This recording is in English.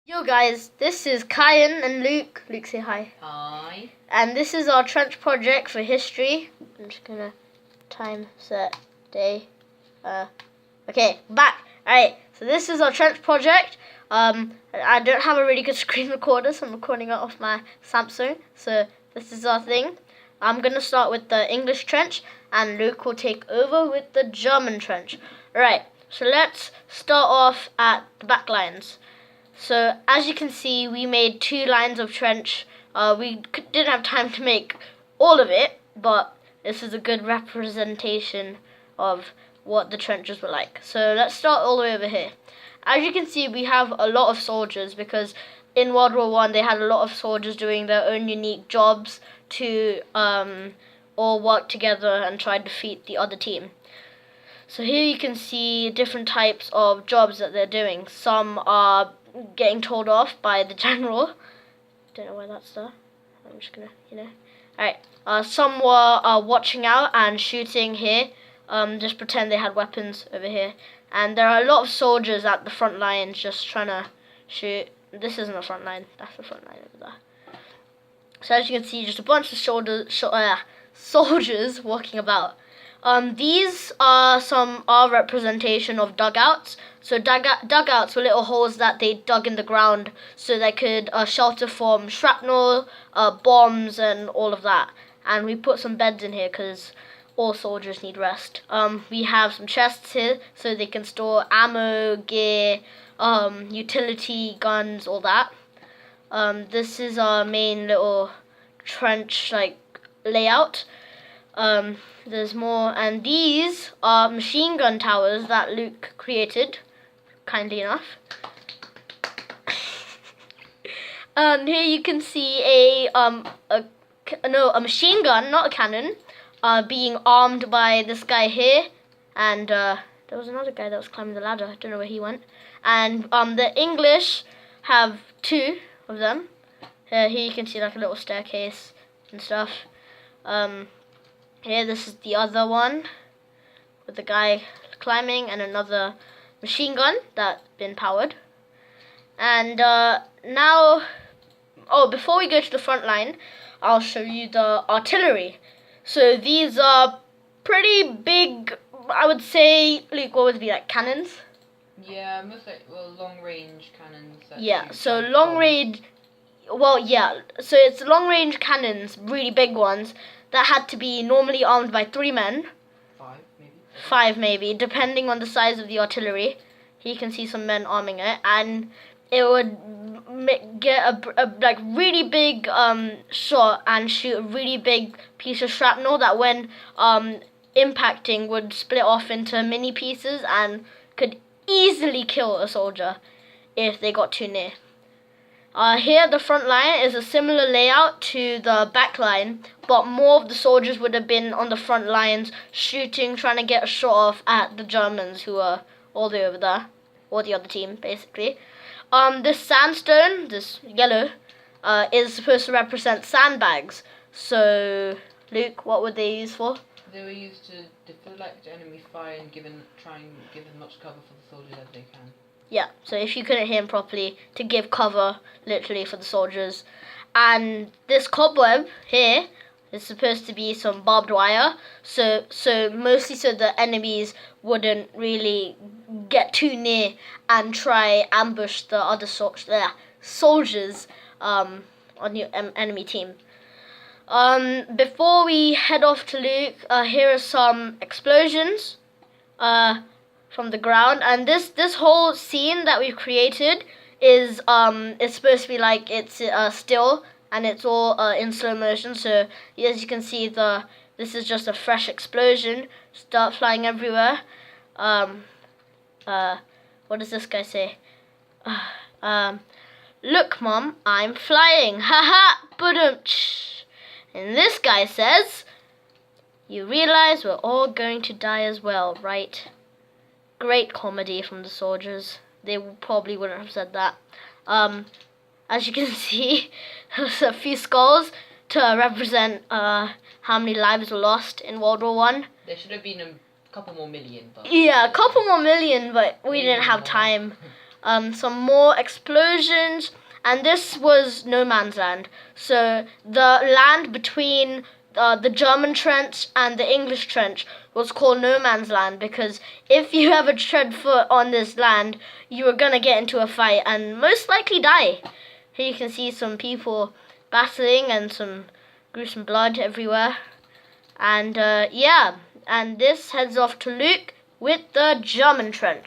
Yo guys, this is Kyan and Luke. Luke, say hi. Hi. And this is our trench project for history. I'm just gonna time, set, day. Okay, back. Alright, so this is our trench project. I don't have a really good screen recorder, so I'm recording it off my Samsung. So this is our thing. I'm gonna start with the English trench, and Luke will take over with the German trench. Alright, so let's start off at the back lines. So as you can see, we made 2 lines of trench. We didn't have time to make all of it, but this is a good representation of what the trenches were like. So let's start all the way over here. As you can see, we have a lot of soldiers because in World War I they had a lot of soldiers doing their own unique jobs to all work together and try to defeat the other team. So here you can see different types of jobs that they're doing. Some are getting told off by the general. Don't know why that's there. I'm just gonna, Alright. Some were watching out and shooting here. Just pretend they had weapons over here. And there are a lot of soldiers at the front lines just trying to shoot. This isn't the front line. That's the front line over there. So as you can see, just a bunch of soldiers walking about. These are some representation of dugouts. So dugouts were little holes that they dug in the ground so they could shelter from shrapnel, bombs, and all of that. And we put some beds in here because all soldiers need rest. We have some chests here so they can store ammo, gear, utility guns, all that. This is our main little trench layout. There's more, and these are machine gun towers that Luke created, kindly enough. Here you can see a machine gun, not a cannon, being armed by this guy here, and there was another guy that was climbing the ladder. I don't know where he went. And the English have 2 of them. Here you can see like a little staircase and stuff. Here, this is the other one with the guy climbing and another machine gun that's been powered. And now, before we go to the front line, I'll show you the artillery. So these are pretty big, I would say, Luke, what would it be, like cannons? Yeah, most long range cannons. Yeah, so long range, so it's long range cannons, really big ones, that had to be normally armed by 3 men. 5 maybe? 5 maybe, depending on the size of the artillery. Here you can see some men arming it, and it would get a really big shot and shoot a really big piece of shrapnel that when impacting would split off into mini pieces and could easily kill a soldier if they got too near. Here the front line is a similar layout to the back line, but more of the soldiers would have been on the front lines shooting, trying to get a shot off at the Germans who are all the way over there, or the other team basically. This sandstone, this yellow, is supposed to represent sandbags. So Luke, what were they used for? They were used to deflect enemy fire and try and give as much cover for the soldiers as they can. Yeah, so if you couldn't hear him properly, to give cover, literally, for the soldiers. And this cobweb here is supposed to be some barbed wire, so mostly so the enemies wouldn't really get too near and try ambush the other soldiers on your enemy team. Before we head off to Luke, here are some explosions from the ground, and this whole scene that we've created is supposed to be like it's still, and it's all in slow motion. So as you can see, this is just a fresh explosion, start flying everywhere. What does this guy say? Look, Mom, I'm flying. Haha, ba-dum-tsh. And this guy says, you realize we're all going to die as well, right? Great comedy from the soldiers. They probably wouldn't have said that. As you can see, there's a few skulls to represent how many lives were lost in World War I. There should have been a couple more million. But yeah, a couple more million, but we didn't have time. some more explosions, and this was no man's land. So the land between the German trench and the English trench was called no man's land, because if you ever tread foot on this land, you were gonna get into a fight and most likely die. Here you can see some people battling and some gruesome blood everywhere. And yeah, and this heads off to Luke with the German trench.